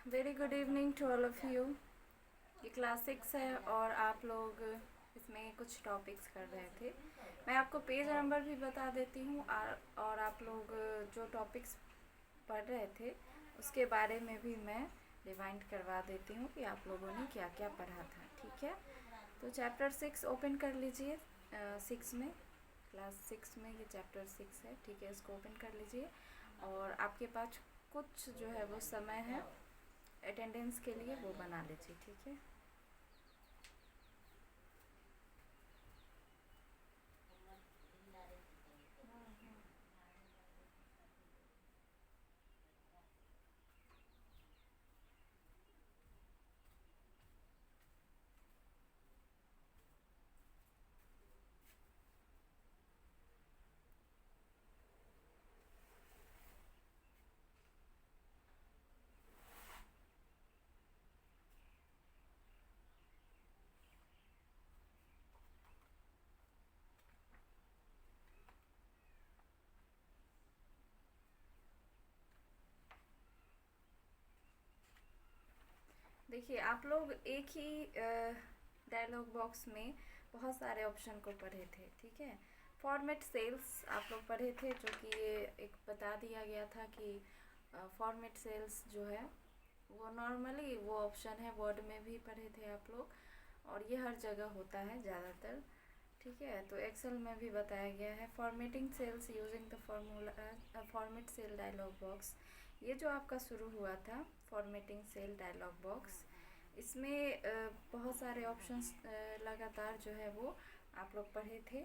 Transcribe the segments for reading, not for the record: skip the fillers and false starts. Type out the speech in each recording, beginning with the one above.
Very good evening to all of you. ये class 6 है और आप लोग इसमें कुछ टॉपिक्स कर रहे थे। मैं आपको पेज नंबर भी बता देती हूँ और आप लोग जो टॉपिक्स पढ़ रहे थे उसके बारे में भी मैं रिमाइंड करवा देती हूँ कि आप लोगों ने क्या क्या पढ़ा था। ठीक है, तो चैप्टर 6 ओपन कर लीजिए। 6 में, क्लास 6 में ये चैप्टर 6 है। ठीक है, इसको ओपन कर लीजिए और आपके पास कुछ जो है वो समय है अटेंडेंस के लिए, वो बना लीजिए। ठीक है, देखिए आप लोग एक ही डायलॉग बॉक्स में बहुत सारे ऑप्शन को पढ़े थे। ठीक है, फॉर्मेट सेल्स आप लोग पढ़े थे, जो कि ये एक बता दिया गया था कि फॉर्मेट सेल्स जो है वो नॉर्मली वो ऑप्शन है, वर्ड में भी पढ़े थे आप लोग, और ये हर जगह होता है ज़्यादातर। ठीक है, तो एक्सेल में भी बताया गया है formatting cells using the formula format cell dialog box. ये जो आपका शुरू हुआ था फॉर्मेटिंग सेल डायलॉग बॉक्स, इसमें बहुत सारे ऑप्शंस लगातार जो है वो आप लोग पढ़े थे,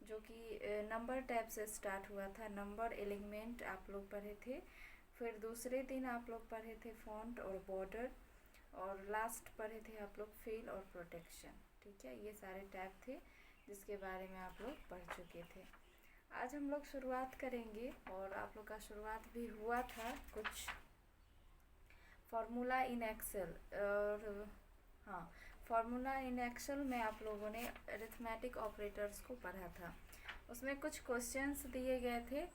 जो कि नंबर टैब से स्टार्ट हुआ था। नंबर एलिमेंट आप लोग पढ़े थे, फिर दूसरे दिन आप लोग पढ़े थे फॉन्ट और बॉर्डर, और लास्ट पढ़े थे आप लोग फिल और प्रोटेक्शन। ठीक है, ये सारे टैब थे जिसके बारे में आप लोग पढ़ चुके थे। आज हम लोग शुरुआत करेंगे, और आप लोग का शुरुआत भी हुआ था कुछ फार्मूला इन एक्सेल, और हाँ, फार्मूला इन एक्सेल में आप लोगों ने अरिथमेटिक ऑपरेटर्स को पढ़ा था। उसमें कुछ क्वेश्चंस दिए गए थे,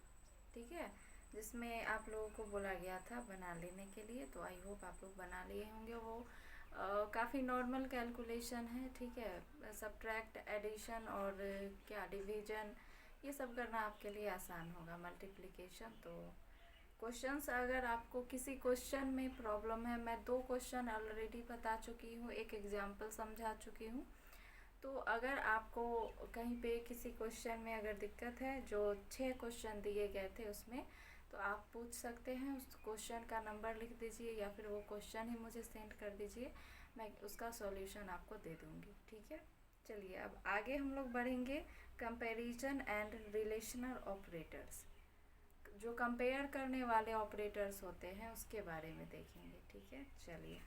ठीक है, जिसमें आप लोगों को बोला गया था बना लेने के लिए। तो आई होप आप लोग बना लिए होंगे। वो काफ़ी नॉर्मल कैलकुलेशन है। ठीक है, सब्ट्रैक्ट, एडिशन और क्या डिवीजन, ये सब करना आपके लिए आसान होगा, मल्टीप्लिकेशन। तो क्वेश्चंस, अगर आपको किसी क्वेश्चन में प्रॉब्लम है, मैं 2 क्वेश्चन ऑलरेडी बता चुकी हूँ, एक एग्जाम्पल समझा चुकी हूँ। तो अगर आपको कहीं पे किसी क्वेश्चन में अगर दिक्कत है, जो 6 क्वेश्चन दिए गए थे उसमें, तो आप पूछ सकते हैं। उस क्वेश्चन का नंबर लिख दीजिए या फिर वो क्वेश्चन ही मुझे सेंड कर दीजिए, मैं उसका सॉल्यूशन आपको दे दूँगी। ठीक है, चलिए अब आगे हम लोग बढ़ेंगे। कंपैरिजन एंड रिलेशनल ऑपरेटर्स, जो कंपेयर करने वाले ऑपरेटर्स होते हैं उसके बारे में देखेंगे। ठीक है, चलिए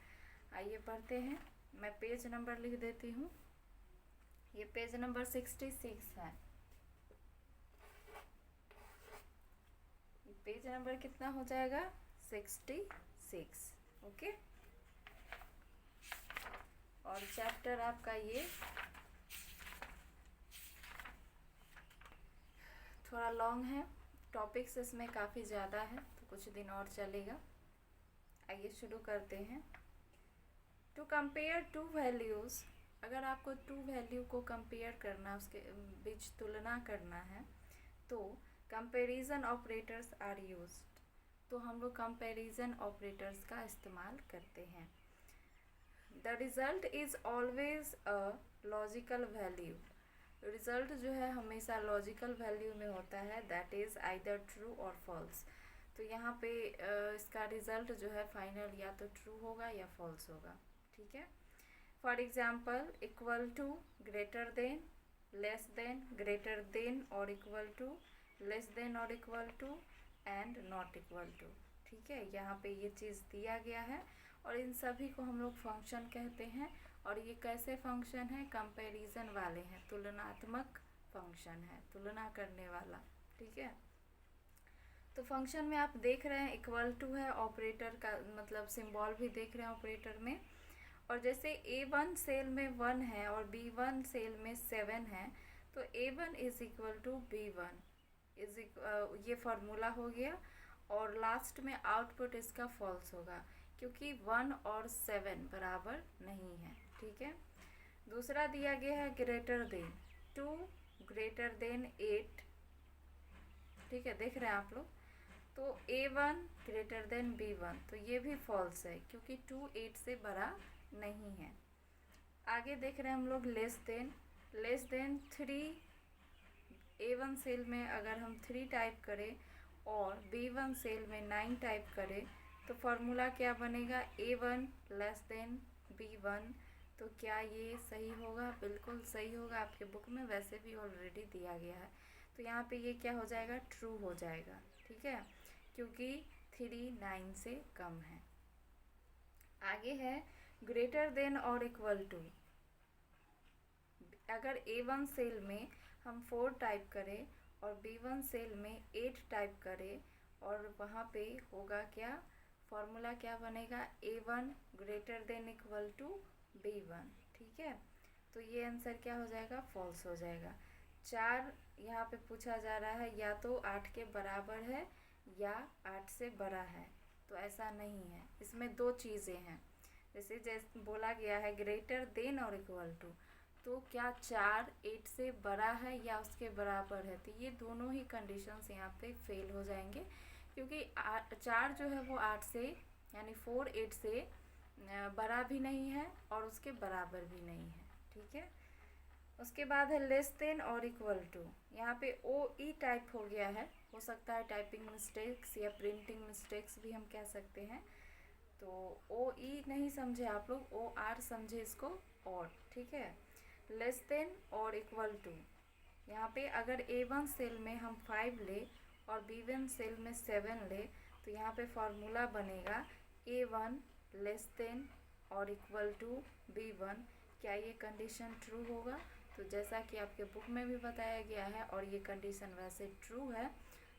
आइए पढ़ते हैं। मैं पेज नंबर लिख देती हूँ। ये पेज नंबर 66 है। पेज नंबर कितना हो जाएगा? 66। ओके, और चैप्टर आपका ये थोड़ा लॉन्ग है, टॉपिक्स इसमें काफ़ी ज़्यादा है, तो कुछ दिन और चलेगा। आइए शुरू करते हैं। टू कंपेयर टू वैल्यूज़, अगर आपको टू वैल्यू को कंपेयर करना, उसके बीच तुलना करना है, तो कंपैरिजन ऑपरेटर्स आर यूज्ड। तो हम लोग कंपैरिजन ऑपरेटर्स का इस्तेमाल करते हैं। The result is always a logical value. Result जो है हमेशा लॉजिकल वैल्यू में होता है, दैट इज़ आइदर ट्रू और फॉल्स। तो यहाँ पे इसका रिज़ल्ट जो है फाइनल या तो ट्रू होगा या फॉल्स होगा। ठीक है, for example equal to, greater than, less than, greater than और इक्वल टू, लेस देन और equal to, and not equal to. ठीक है, यहाँ पे ये चीज़ दिया गया है, और इन सभी को हम लोग फंक्शन कहते हैं। और ये कैसे फंक्शन है? कंपैरिजन वाले हैं, तुलनात्मक फंक्शन है, तुलना करने वाला। ठीक है, तो फंक्शन में आप देख रहे हैं इक्वल टू है, ऑपरेटर का मतलब सिंबल भी देख रहे हैं ऑपरेटर में, और जैसे A1 सेल में 1 है और B1 सेल में 7 है, तो A1 is equal to B1 ये फार्मूला हो गया। और लास्ट में आउटपुट इसका फॉल्स होगा, क्योंकि 1 और 7 बराबर नहीं है। ठीक है। दूसरा दिया गया है ग्रेटर देन 2 ग्रेटर देन 8। ठीक है, देख रहे हैं आप लोग। तो A1 ग्रेटर देन B1, तो ये भी फॉल्स है, क्योंकि 2 8 से बड़ा नहीं है। आगे देख रहे हैं हम लोग लेस देन 3। A1 सेल में अगर हम 3 टाइप करें और B1 सेल में 9 टाइप करें, तो फार्मूला क्या बनेगा? A1 less than B1। तो क्या ये सही होगा? बिल्कुल सही होगा। आपके बुक में वैसे भी ऑलरेडी दिया गया है। तो यहाँ पे ये क्या हो जाएगा? ट्रू हो जाएगा। ठीक है, क्योंकि 3 9 से कम है। आगे है ग्रेटर देन और इक्वल टू। अगर A1 सेल में हम 4 टाइप करें और B1 सेल में 8 टाइप करें, और वहाँ पे होगा क्या? फॉर्मूला क्या बनेगा? A1 greater than equal to B1। ठीक है, तो ये आंसर क्या हो जाएगा? फॉल्स हो जाएगा। 4 यहाँ पे पूछा जा रहा है, या तो 8 के बराबर है या 8 से बड़ा है, तो ऐसा नहीं है। इसमें 2 चीज़ें हैं। जैसे बोला गया है ग्रेटर देन और इक्वल टू, तो क्या 4 8 से बड़ा है या उसके बराबर है? तो ये दोनों ही कंडीशंस यहाँ पे फेल हो जाएंगे, क्योंकि 4 जो है वो 8 से यानी 4 8 से बड़ा भी नहीं है और उसके बराबर भी नहीं है। ठीक है। उसके बाद है लेस देन और इक्वल टू। यहाँ पे OE टाइप हो गया है, हो सकता है टाइपिंग मिस्टेक्स या प्रिंटिंग मिस्टेक्स भी हम कह सकते हैं। तो OE नहीं समझे आप लोग, OR समझे इसको, और। ठीक है, लेस देन और इक्वल टू। यहाँ पे अगर A1 सेल में हम 5 ले और B1 सेल में 7 ले, तो यहाँ पे फॉर्मूला बनेगा A1 लेस देन और इक्वल टू B1। क्या ये कंडीशन ट्रू होगा? तो जैसा कि आपके बुक में भी बताया गया है और ये कंडीशन वैसे ट्रू है,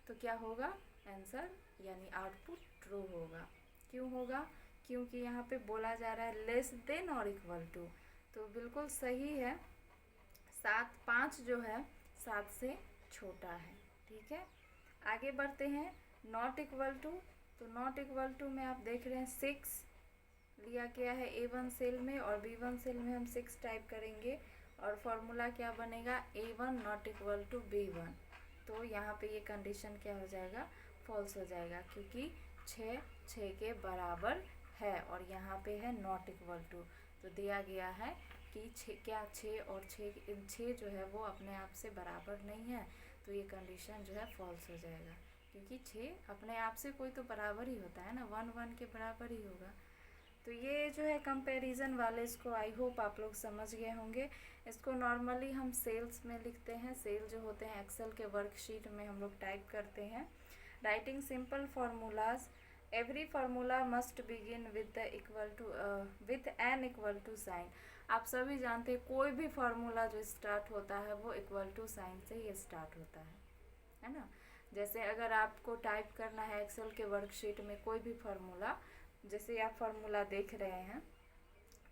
तो क्या होगा? आंसर यानी आउटपुट ट्रू होगा। क्यों होगा? क्योंकि यहाँ पे बोला जा रहा है लेस देन और इक्वल टू, तो बिल्कुल सही है। 5 जो है 7 से छोटा है। ठीक है, आगे बढ़ते हैं। नॉट इक्वल टू, तो नॉट इक्वल टू में आप देख रहे हैं 6 लिया गया है A1 सेल में, और B1 सेल में हम 6 टाइप करेंगे और फॉर्मूला क्या बनेगा? A1 not equal to B1। तो यहाँ पे ये कंडीशन क्या हो जाएगा? फॉल्स हो जाएगा, क्योंकि 6 के बराबर है और यहाँ पे है नॉट इक्वल टू। तो दिया गया है कि 6 और 6 जो है वो अपने आप से बराबर नहीं है, तो ये कंडीशन जो है फॉल्स हो जाएगा, क्योंकि 6 अपने आप से कोई तो बराबर ही होता है ना, 1 के बराबर ही होगा। तो ये जो है कंपैरिजन वाले, इसको आई होप आप लोग समझ गए होंगे। इसको नॉर्मली हम सेल्स में लिखते हैं। सेल जो होते हैं एक्सेल के वर्कशीट में हम लोग टाइप करते हैं। Writing simple formulas, every formula must begin with an equal to sign. आप सभी जानते हैं कोई भी फार्मूला जो स्टार्ट होता है वो इक्वल टू साइन से ही स्टार्ट होता है ना। जैसे अगर आपको टाइप करना है एक्सेल के वर्कशीट में कोई भी फार्मूला, जैसे आप फार्मूला देख रहे हैं,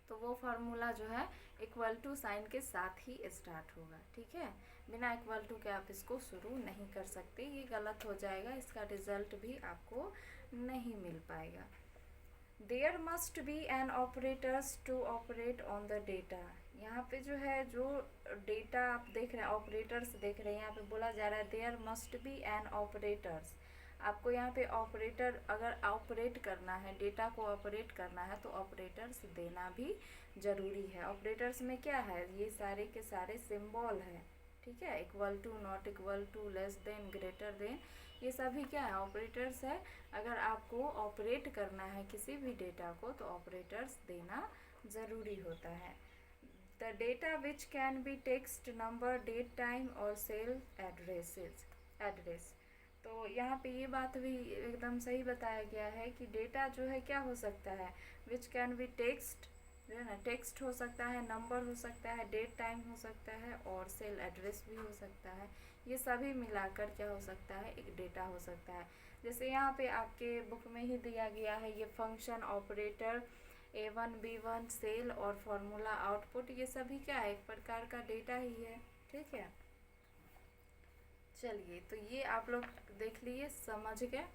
तो वो फार्मूला जो है इक्वल टू साइन के साथ ही स्टार्ट होगा। ठीक है, बिना इक्वल टू के आप इसको शुरू नहीं कर सकते, ये गलत हो जाएगा, इसका रिजल्ट भी आपको नहीं मिल पाएगा। There must be an operators to operate on the data. यहाँ पे जो है जो डेटा आप देख रहे हैं, ऑपरेटर्स देख रहे हैं, यहाँ पे बोला जा रहा है there must be an operators. आपको यहाँ पे ऑपरेटर अगर ऑपरेट करना है, डेटा को ऑपरेट करना है, तो ऑपरेटर्स देना भी ज़रूरी है। ऑपरेटर्स में क्या है? ये सारे के सारे सिंबल है। ठीक है, equal to, not equal to, less than, greater than, ये सभी क्या है? ऑपरेटर्स है। अगर आपको ऑपरेट करना है किसी भी डेटा को, तो ऑपरेटर्स देना ज़रूरी होता है। The data which can be text, number, date, time और सेल एड्रेस। तो यहाँ पे ये बात भी एकदम सही बताया गया है कि डेटा जो है क्या हो सकता है? विच कैन बी टेक्स्ट, जो है ना, टेक्स्ट हो सकता है, नंबर हो सकता है, डेट टाइम हो सकता है और सेल एड्रेस भी हो सकता है। ये सभी मिलाकर क्या हो सकता है? एक डेटा हो सकता है। जैसे यहाँ पे आपके बुक में ही दिया गया है ये function operator A1 B1 cell और फॉर्मूला आउटपुट, ये सभी क्या है, एक प्रकार का डेटा ही है। ठीक है, चलिए तो ये आप लोग देख लिए, समझ गए।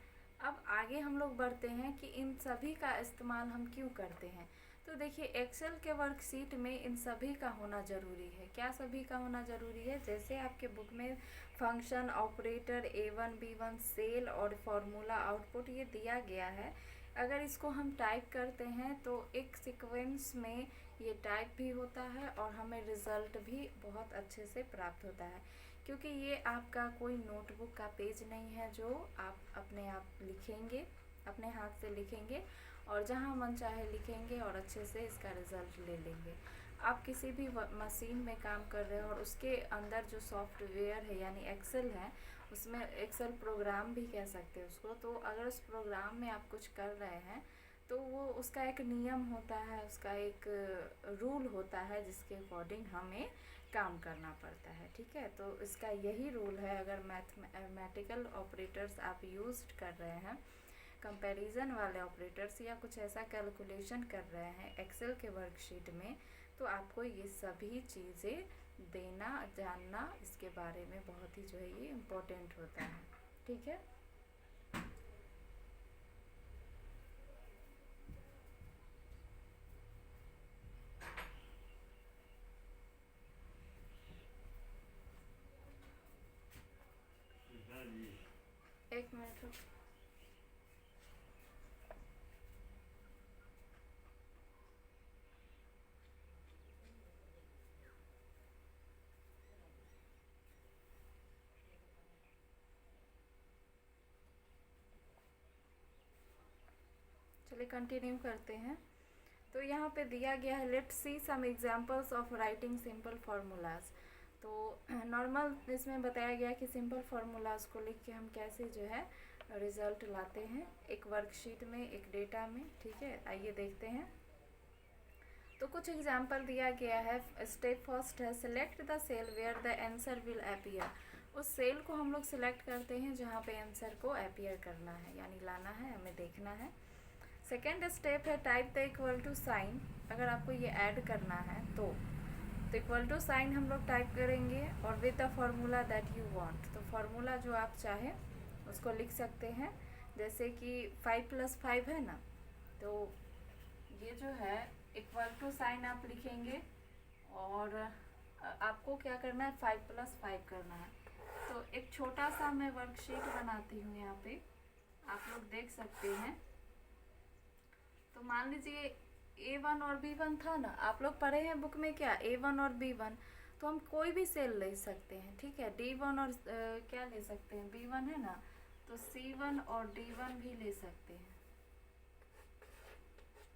अब आगे हम लोग बढ़ते हैं कि इन सभी का इस्तेमाल हम क्यों करते हैं। तो देखिए एक्सेल के वर्कशीट में इन सभी का होना ज़रूरी है। क्या सभी का होना ज़रूरी है, जैसे आपके बुक में function, operator, A1 B1 cell और फॉर्मूला आउटपुट ये दिया गया है, अगर इसको हम टाइप करते हैं तो एक सीक्वेंस में ये टाइप भी होता है और हमें रिज़ल्ट भी बहुत अच्छे से प्राप्त होता है, क्योंकि ये आपका कोई नोटबुक का पेज नहीं है जो आप अपने आप लिखेंगे, अपने हाथ से लिखेंगे और जहाँ मन चाहे लिखेंगे और अच्छे से इसका रिज़ल्ट ले लेंगे। आप किसी भी मशीन में काम कर रहे हो और उसके अंदर जो सॉफ्टवेयर है यानी एक्सेल है, उसमें एक्सेल प्रोग्राम भी कह सकते हैं उसको, तो अगर उस प्रोग्राम में आप कुछ कर रहे हैं तो वो उसका एक नियम होता है, उसका एक रूल होता है जिसके अकॉर्डिंग हमें काम करना पड़ता है। ठीक है, तो इसका यही रूल है। अगर मैथमेटिकल ऑपरेटर्स आप यूज़ कर रहे हैं, कंपैरिजन वाले ऑपरेटर्स या कुछ ऐसा कैलकुलेशन कर रहे हैं एक्सेल के वर्कशीट में, तो आपको ये सभी चीज़ें देना, जानना इसके बारे में बहुत ही जो है ये इम्पोर्टेंट होता है। ठीक है, एक मिनट रुक। चलिए कंटिन्यू करते हैं। तो यहाँ पे दिया गया है, let's see some examples of writing simple formulas. तो नॉर्मल इसमें बताया गया कि सिंपल फार्मूलाज को लिख के हम कैसे जो है रिज़ल्ट लाते हैं एक वर्कशीट में, एक डेटा में। ठीक है, आइए देखते हैं। तो कुछ एग्जांपल दिया गया है। स्टेप फर्स्ट है, select the cell where the answer will appear. उस सेल को हम लोग सिलेक्ट करते हैं जहाँ पे आंसर को अपीयर करना है यानी लाना है, हमें देखना है। सेकेंड स्टेप है, type the equal to sign. अगर आपको ये ऐड करना है तो इक्वल टू साइन हम लोग टाइप करेंगे और with the formula that you want. तो फार्मूला जो आप चाहें उसको लिख सकते हैं, जैसे कि 5+5 है ना, तो ये जो है इक्वल टू साइन आप लिखेंगे और आपको क्या करना है, 5+5 करना है। तो एक छोटा सा मैं वर्कशीट बनाती हूँ यहाँ पे, आप लोग देख सकते हैं। तो मान लीजिए A1 और B1 था ना, आप लोग पढ़े हैं बुक में क्या, A1 और B1, तो हम कोई भी सेल ले सकते हैं। ठीक है, D1 और क्या ले सकते हैं, B1 है ना, तो C1 और D1 भी ले सकते हैं।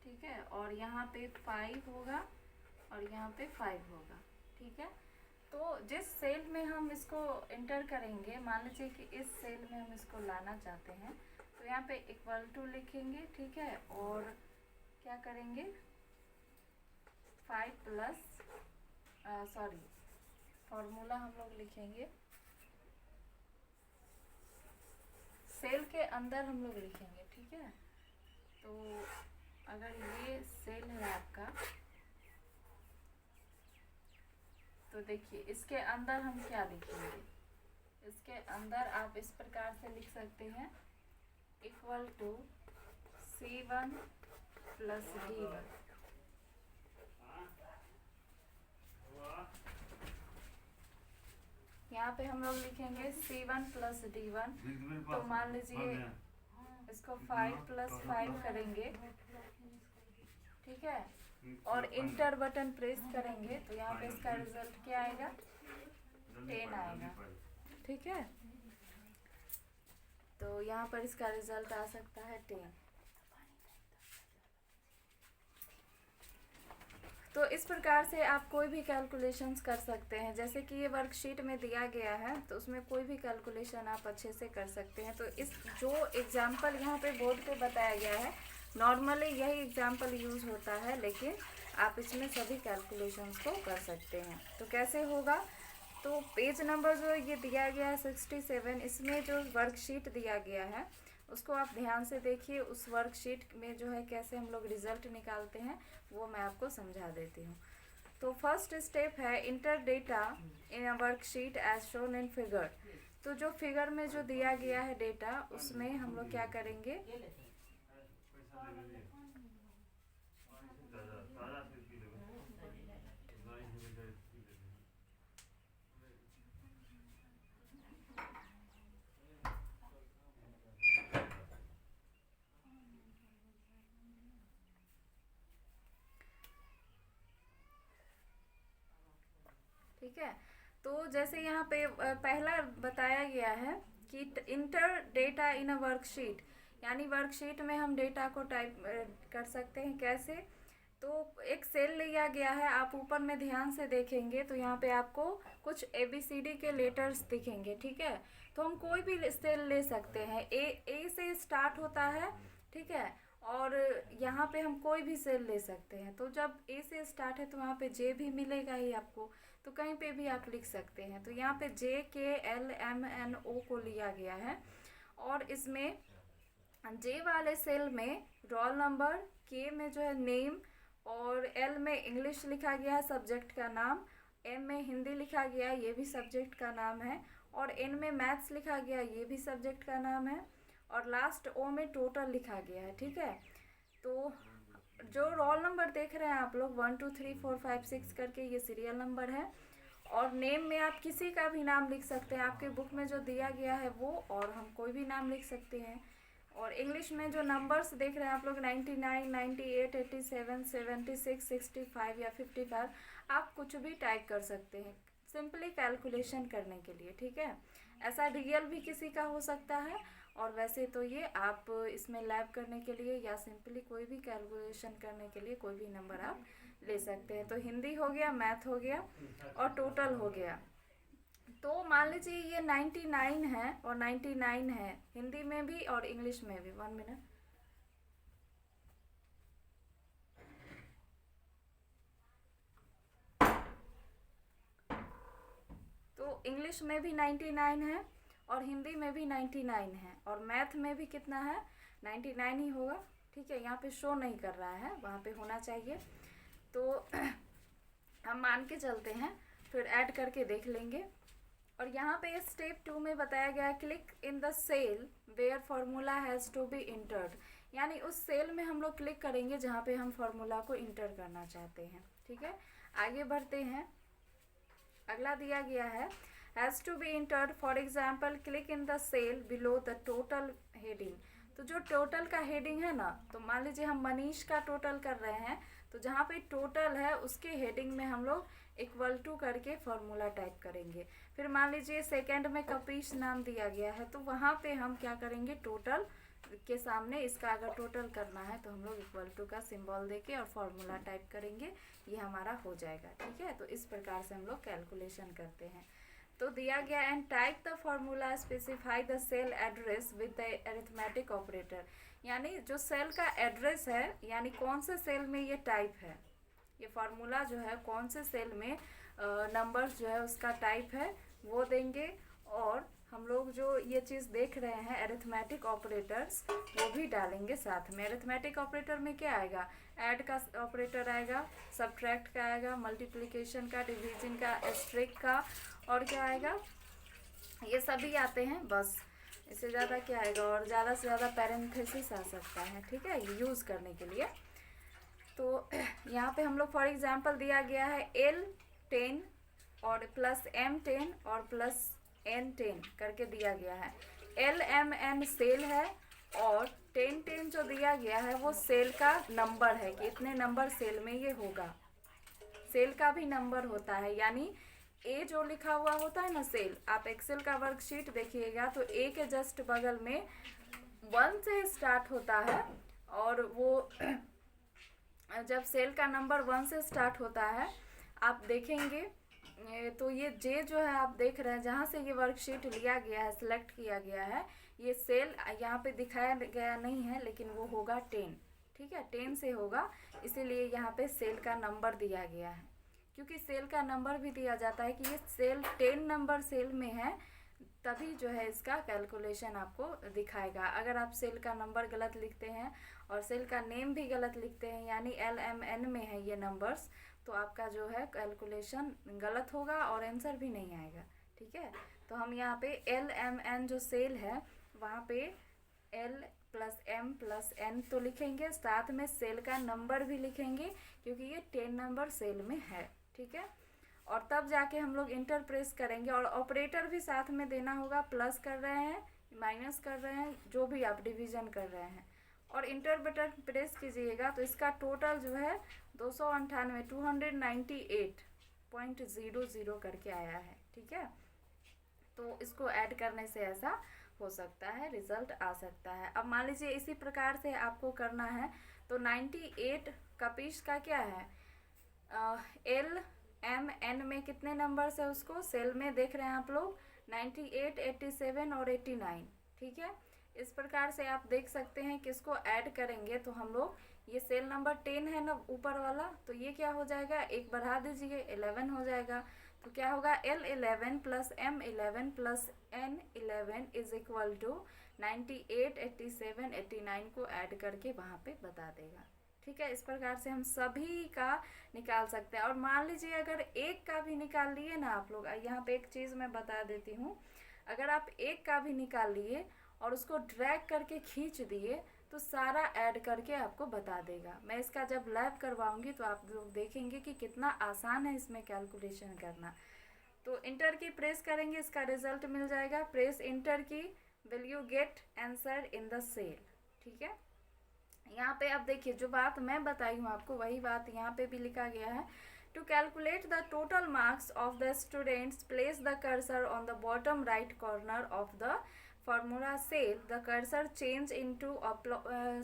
ठीक है, और यहाँ पे 5 होगा और यहाँ पे 5 होगा। ठीक है, तो जिस सेल में हम इसको इंटर करेंगे, मान लीजिए कि इस सेल में हम इसको लाना चाहते हैं, तो यहाँ पे इक्वल टू लिखेंगे। ठीक है, और क्या करेंगे, 5 प्लस फार्मूला हम लोग लिखेंगे, सेल के अंदर हम लोग लिखेंगे। ठीक है, तो अगर ये सेल है आपका, तो देखिए इसके अंदर हम क्या लिखेंगे, इसके अंदर आप इस प्रकार से लिख सकते हैं, equal to C1 plus D1। यहाँ पे हम लोग लिखेंगे C1 प्लस D1। तो मान लीजिए इसको 5+5 करेंगे। ठीक है, और इंटर बटन प्रेस करेंगे तो यहाँ पे इसका रिजल्ट क्या आएगा, 10 आएगा। ठीक है, तो यहाँ पर इसका रिजल्ट आ सकता है 10। तो इस प्रकार से आप कोई भी कैलकुलेशंस कर सकते हैं, जैसे कि ये वर्कशीट में दिया गया है तो उसमें कोई भी कैलकुलेशन आप अच्छे से कर सकते हैं। तो इस जो एग्जांपल यहाँ पे बोर्ड पे बताया गया है, नॉर्मली यही एग्जांपल यूज़ होता है, लेकिन आप इसमें सभी कैलकुलेशंस को कर सकते हैं। तो कैसे होगा, तो पेज नंबर जो ये दिया गया है 67, इसमें जो वर्कशीट दिया गया है उसको आप ध्यान से देखिए। उस वर्कशीट में जो है कैसे हम लोग रिजल्ट निकालते हैं वो मैं आपको समझा देती हूँ। तो फर्स्ट स्टेप है enter data in a worksheet as shown in figure. तो जो फिगर में जो दिया गया है डेटा उसमें हम लोग क्या करेंगे, ठीक है। तो जैसे यहाँ पे पहला बताया गया है कि inter data in a worksheet, यानी वर्कशीट में हम डेटा को टाइप कर सकते हैं कैसे। तो एक सेल लिया गया है, आप ऊपर में ध्यान से देखेंगे तो यहाँ पे आपको कुछ ABCD के लेटर्स दिखेंगे, ठीक है। तो हम कोई भी सेल ले सकते हैं, ए से स्टार्ट होता है, ठीक है। और यहाँ पे हम कोई भी सेल ले सकते हैं। तो जब ए से स्टार्ट है तो वहाँ पे जे भी मिलेगा ही आपको, तो कहीं पे भी आप लिख सकते हैं। तो यहाँ पे JKLMNO को लिया गया है और इसमें जे वाले सेल में रोल नंबर, के में जो है नेम, और एल में इंग्लिश लिखा गया है सब्जेक्ट का नाम, एम में हिंदी लिखा गया है ये भी सब्जेक्ट का नाम है, और एन में मैथ्स लिखा गया है ये भी सब्जेक्ट का नाम है, और लास्ट ओ में टोटल लिखा गया है, ठीक है। तो जो रोल नंबर देख रहे हैं आप लोग 1 2 3 4 5 6 करके ये सीरियल नंबर है। और नेम में आप किसी का भी नाम लिख सकते हैं, आपके बुक में जो दिया गया है वो, और हम कोई भी नाम लिख सकते हैं। और इंग्लिश में जो नंबर्स देख रहे हैं आप लोग 99 98 87 76 65 या 55, आप कुछ भी टाइप कर सकते हैं सिंपली कैलकुलेशन करने के लिए, ठीक है। ऐसा रियल भी किसी का हो सकता है, और वैसे तो ये आप इसमें लैब करने के लिए या सिंपली कोई भी कैलकुलेशन करने के लिए कोई भी नंबर आप ले सकते हैं। तो हिंदी हो गया, मैथ हो गया और टोटल हो गया। तो मान लीजिए ये 99 है और 99 है हिंदी में भी और इंग्लिश में भी। 1 मिनट। तो इंग्लिश में भी 99 है और हिंदी में भी 99 है और मैथ में भी कितना है, 99 ही होगा, ठीक है। यहाँ पे शो नहीं कर रहा है, वहाँ पे होना चाहिए। तो हम मान के चलते हैं, फिर ऐड करके देख लेंगे। और यहाँ पे स्टेप 2 में बताया गया है click in the cell where formula has to be entered, यानी उस सेल में हम लोग क्लिक करेंगे जहाँ पे हम फार्मूला को इंटर करना चाहते हैं, ठीक है। आगे बढ़ते हैं। अगला दिया गया है has to be entered, for example click in the cell below the total heading. तो जो टोटल का हेडिंग है ना, तो मान लीजिए हम मनीष का टोटल कर रहे हैं, तो जहाँ पे टोटल है उसके हेडिंग में हम लोग इक्वल टू करके फॉर्मूला टाइप करेंगे। फिर मान लीजिए सेकंड में कपीश नाम दिया गया है, तो वहाँ पे हम क्या करेंगे, टोटल के सामने इसका अगर टोटल करना है तो हम लोग इक्वल टू का सिंबल देके और फॉर्मूला टाइप करेंगे, ये हमारा हो जाएगा, ठीक है। तो इस प्रकार से हम लोग कैलकुलेशन करते हैं। तो दिया गया and type the formula specify the cell address with the arithmetic operator, यानी जो सेल का एड्रेस है, यानी कौन से सेल में ये टाइप है, ये फार्मूला जो है कौन से सेल में नंबर्स जो है उसका टाइप है वो देंगे। और हम लोग जो ये चीज़ देख रहे हैं अरिथमेटिक ऑपरेटर्स वो भी डालेंगे साथ में। अरिथमेटिक ऑपरेटर में क्या आएगा, ऐड का ऑपरेटर आएगा, सब्ट्रैक्ट का आएगा, मल्टीप्लिकेशन का, डिवीजन का, एस्ट्रिक का, और क्या आएगा, ये सभी आते हैं, बस इससे ज़्यादा क्या आएगा। और ज़्यादा से ज़्यादा पैरेंथेसिस आ सकता है, ठीक है, ये यूज़ करने के लिए। तो यहाँ पे हम लोग फॉर एग्जांपल दिया गया है L10 और प्लस M10 और प्लस N10 करके दिया गया है। LMN सेल है और 10 जो दिया गया है वो सेल का नंबर है कि इतने नंबर सेल में ये होगा। सेल का भी नंबर होता है, यानी ए जो लिखा हुआ होता है ना सेल, आप एक्सेल का वर्कशीट देखिएगा तो ए के जस्ट बगल में 1 से स्टार्ट होता है, और वो जब सेल का नंबर 1 से स्टार्ट होता है आप देखेंगे तो ये जे जो है आप देख रहे हैं जहाँ से ये वर्कशीट लिया गया है, सिलेक्ट किया गया है, ये सेल यहाँ पे दिखाया गया नहीं है लेकिन वो होगा 10, ठीक है, 10 से होगा, इसीलिए यहाँ पे सेल का नंबर दिया गया है। क्योंकि सेल का नंबर भी दिया जाता है कि ये सेल 10 नंबर सेल में है तभी जो है इसका कैलकुलेशन आपको दिखाएगा। अगर आप सेल का नंबर गलत लिखते हैं और सेल का नेम भी गलत लिखते हैं, यानी LMN में है ये नंबर्स, तो आपका जो है कैलकुलेशन गलत होगा और आंसर भी नहीं आएगा। ठीक है, तो हम यहाँ पे LMN जो सेल है वहाँ पे L+M+N तो लिखेंगे, साथ में सेल का नंबर भी लिखेंगे क्योंकि ये 10 नंबर सेल में है। ठीक है, और तब जाके हम लोग इंटर प्रेस करेंगे, और ऑपरेटर भी साथ में देना होगा, प्लस कर रहे हैं, माइनस कर रहे हैं, जो भी आप डिवीजन कर रहे हैं, और इंटर बटन प्रेस कीजिएगा तो इसका टोटल जो है 298 करके आया है। ठीक है, तो इसको ऐड करने से ऐसा हो सकता है, रिजल्ट आ सकता है। अब मान लीजिए इसी प्रकार से आपको करना है, तो 98 कपीश का क्या है, LMN में कितने नंबर्स है उसको सेल में देख रहे हैं आप लोग, 98, 87 और 89। ठीक है, इस प्रकार से आप देख सकते हैं कि इसको ऐड करेंगे तो हम लोग, ये सेल नंबर 10 है ना ऊपर वाला, तो ये क्या हो जाएगा, एक बढ़ा दीजिए 11 हो जाएगा। तो क्या होगा, L11 + M11 + N11 is equal to 98, 87, 89 को ऐड करके वहाँ पे बता देगा। ठीक है, इस प्रकार से हम सभी का निकाल सकते हैं। और मान लीजिए अगर एक का भी निकाल लिए ना आप लोग, यहाँ पे एक चीज़ मैं बता देती हूँ, अगर आप एक का भी निकाल लिए और उसको ड्रैग करके खींच दिए तो सारा ऐड करके आपको बता देगा। मैं इसका जब लैब करवाऊंगी तो आप लोग देखेंगे कि कितना आसान है इसमें कैलकुलेशन करना। तो इंटर की प्रेस करेंगे, इसका रिजल्ट मिल जाएगा, press enter key, will you get answer in the cell. ठीक है, यहाँ पे अब देखिए जो बात मैं बताई हूँ आपको वही बात यहाँ पे भी लिखा गया है। To calculate the total marks of the students, place the cursor on the bottom right corner of the formula cell, the cursor change into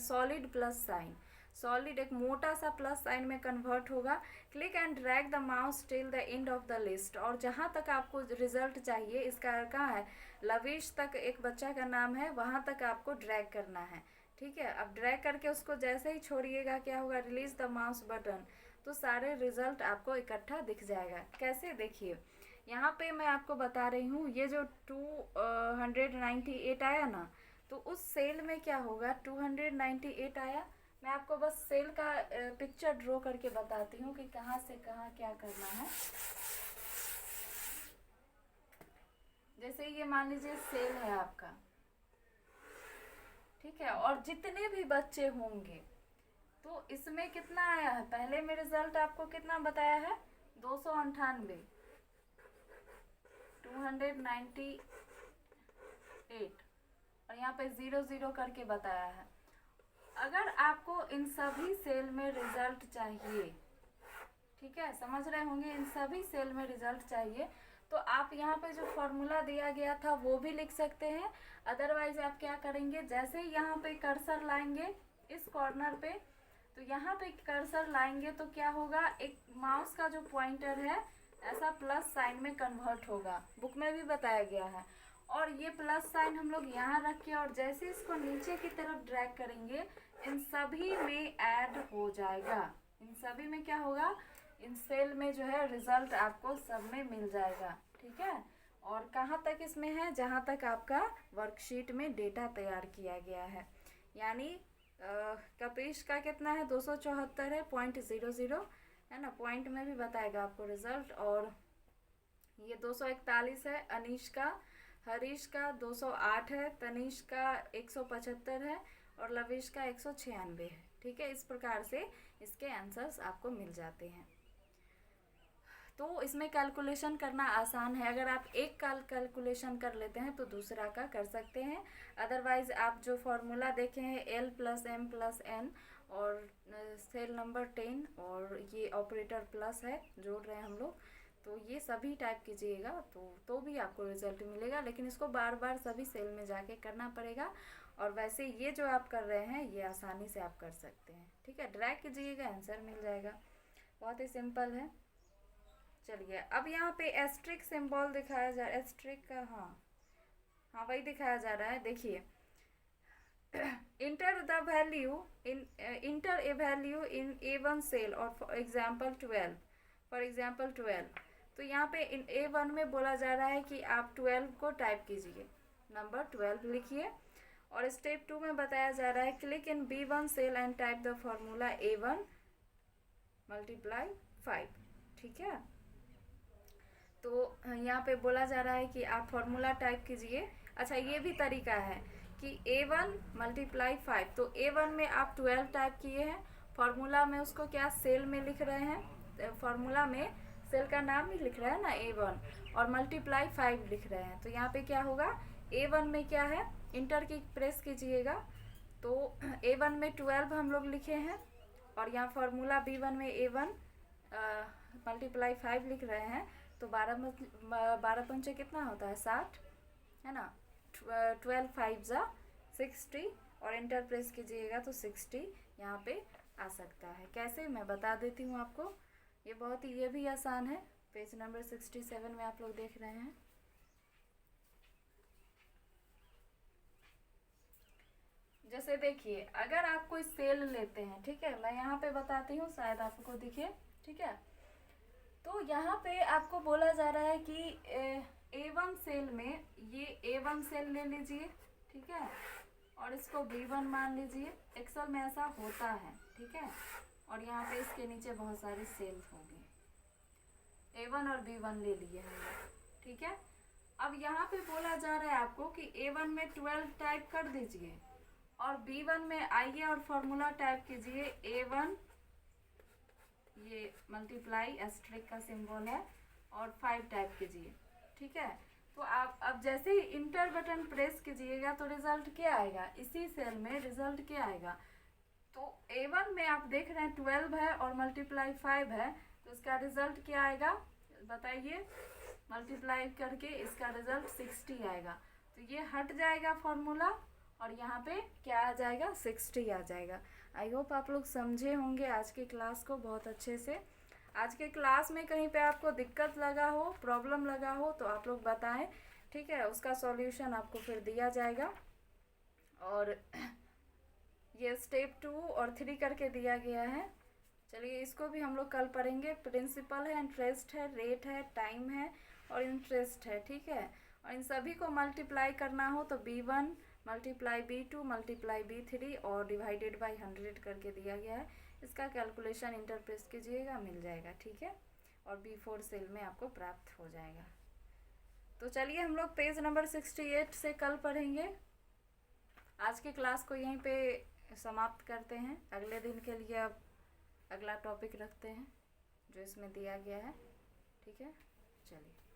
solid plus sign. Solid एक मोटा सा प्लस साइन में कन्वर्ट होगा। Click and drag the mouse till the end of the list, और जहाँ तक आपको result चाहिए, इसका कहाँ है, लविश तक एक बच्चा का नाम है, वहाँ तक आपको ड्रैग करना है। ठीक है, अब ड्रैग करके उसको जैसे ही छोड़िएगा क्या होगा, रिलीज द माउस बटन, तो सारे रिजल्ट आपको इकट्ठा दिख जाएगा। कैसे, देखिए यहाँ पे मैं आपको बता रही हूँ, ये जो 298 आया ना, तो उस सेल में क्या होगा, 298 आया, मैं आपको बस सेल का पिक्चर ड्रॉ करके बताती हूँ कि कहाँ से कहाँ क्या करना है। जैसे ये मान लीजिए सेल है आपका, ठीक है, और जितने भी बच्चे होंगे तो इसमें कितना आया है, पहले में रिजल्ट आपको कितना बताया है, 298, 298 और यहाँ पे 00 करके बताया है। अगर आपको इन सभी सेल में रिजल्ट चाहिए, ठीक है, समझ रहे होंगे, इन सभी सेल में रिजल्ट चाहिए, तो आप यहाँ पे जो फॉर्मूला दिया गया था वो भी लिख सकते हैं। अदरवाइज आप क्या करेंगे, जैसे ही यहाँ पे कर्सर लाएंगे इस कॉर्नर पे, तो यहाँ पे कर्सर लाएंगे तो क्या होगा, एक माउस का जो पॉइंटर है ऐसा प्लस साइन में कन्वर्ट होगा, बुक में भी बताया गया है। और ये प्लस साइन हम लोग यहाँ रख के, और जैसे इसको नीचे की तरफ ड्रैग करेंगे, इन सभी में ऐड हो जाएगा। इन सभी में क्या होगा, इन सेल में जो है रिजल्ट आपको सब में मिल जाएगा। ठीक है, और कहाँ तक इसमें है, जहाँ तक आपका वर्कशीट में डेटा तैयार किया गया है। यानी कपीश का कितना है, 274 है, 0.00 है ना, पॉइंट में भी बताएगा आपको रिजल्ट। और ये 241 है अनीश का, हरीश का 208 है, तनीश का 175 है, और लविश का 196 है। ठीक है, इस प्रकार से इसके आंसर्स आपको मिल जाते हैं। तो इसमें कैलकुलेशन करना आसान है, अगर आप एक कैलकुलेशन कर लेते हैं तो दूसरा का कर सकते हैं। अदरवाइज आप जो फॉर्मूला देखे हैं L+M+N और सेल नंबर 10 और ये ऑपरेटर प्लस है जोड़ रहे हैं हम लोग, तो ये सभी टाइप कीजिएगा तो भी आपको रिजल्ट मिलेगा, लेकिन इसको बार बार सभी सेल में जाके करना पड़ेगा। और वैसे ये जो आप कर रहे हैं ये आसानी से आप कर सकते हैं। ठीक है, ड्रैग कीजिएगा, आंसर मिल जाएगा, बहुत ही सिंपल है। चलिए, अब यहाँ पे एस्ट्रिक सिंबल दिखाया जा रहा है, एस्ट्रिक का हाँ वही दिखाया जा रहा है। देखिए, enter the value in enter a value in A1 cell और फॉर एग्जाम्पल 12, तो यहाँ पे इन A1 में बोला जा रहा है कि आप 12 को टाइप कीजिए, नंबर 12 लिखिए। और स्टेप 2 में बताया जा रहा है click in B1 cell and type the formula A1 multiply 5, ठीक है। तो यहाँ पे बोला जा रहा है कि आप फॉर्मूला टाइप कीजिए। अच्छा, ये भी तरीका है कि A1 मल्टीप्लाई 5, तो A1 में आप 12 टाइप किए हैं, फॉर्मूला में उसको क्या सेल में लिख रहे हैं, फॉर्मूला में सेल का नाम ही लिख रहे हैं ना A1, और मल्टीप्लाई 5 लिख रहे हैं। तो यहाँ पे क्या होगा, A1 में क्या है, इंटर की प्रेस कीजिएगा, तो A1 में 12 हम लोग लिखे हैं, और यहाँ फॉर्मूला B1 में A1 मल्टीप्लाई 5 लिख रहे हैं। तो 12 पंचे कितना होता है, 60, है ना। 12 5 जा 60, और इंटर प्रेस कीजिएगा तो 60 यहाँ पे आ सकता है। कैसे, मैं बता देती हूँ आपको। ये बहुत ही, ये भी आसान है। पेज नंबर 67 में आप लोग देख रहे हैं। जैसे देखिए, अगर आप कोई सेल लेते हैं, ठीक है, मैं यहाँ पे बताती हूँ, शायद आपको दिखे, ठीक है। तो यहाँ पे आपको बोला जा रहा है कि A1 सेल में ये A1 सेल ले लीजिए, ठीक है, और इसको B1 मान लीजिए। एक्सेल में ऐसा होता है, ठीक है। और यहाँ पे इसके नीचे बहुत सारी सेल होंगी, A1 और B1 ले लिए हम लोग, ठीक है। अब यहाँ पे बोला जा रहा है आपको कि A1 में 12 टाइप कर दीजिए, और B1 में आइए और फॉर्मूला टाइप कीजिए A1, ये मल्टीप्लाई एस्ट्रिक का सिंबल है, और 5 टाइप कीजिए, ठीक है। तो आप अब जैसे ही इंटर बटन प्रेस कीजिएगा तो रिजल्ट क्या आएगा, इसी सेल में रिजल्ट क्या आएगा। तो A1 में आप देख रहे हैं 12 है और मल्टीप्लाई 5 है, तो इसका रिजल्ट क्या आएगा बताइए। मल्टीप्लाई करके इसका रिजल्ट 60 आएगा। तो ये हट जाएगा फॉर्मूला, और यहाँ पे क्या आ जाएगा, 60 आ जाएगा। आई होप आप लोग समझे होंगे आज की क्लास को बहुत अच्छे से। आज के क्लास में कहीं पे आपको दिक्कत लगा हो, प्रॉब्लम लगा हो, तो आप लोग बताएं, ठीक है। उसका सॉल्यूशन आपको फिर दिया जाएगा। और ये स्टेप 2 और 3 करके दिया गया है। चलिए, इसको भी हम लोग कल पढ़ेंगे। प्रिंसिपल है, इंटरेस्ट है, रेट है, टाइम है, और इंटरेस्ट है, ठीक है। और इन सभी को मल्टीप्लाई करना हो तो B1 multiply B2 multiply B3 और डिवाइडेड बाई 100 करके दिया गया है। इसका कैलकुलेशन इंटर प्रेस कीजिएगा, मिल जाएगा, ठीक है। और B4 सेल में आपको प्राप्त हो जाएगा। तो चलिए, हम लोग पेज नंबर 68 से कल पढ़ेंगे। आज की क्लास को यहीं पे समाप्त करते हैं। अगले दिन के लिए अब अगला टॉपिक रखते हैं जो इसमें दिया गया है, ठीक है। चलिए।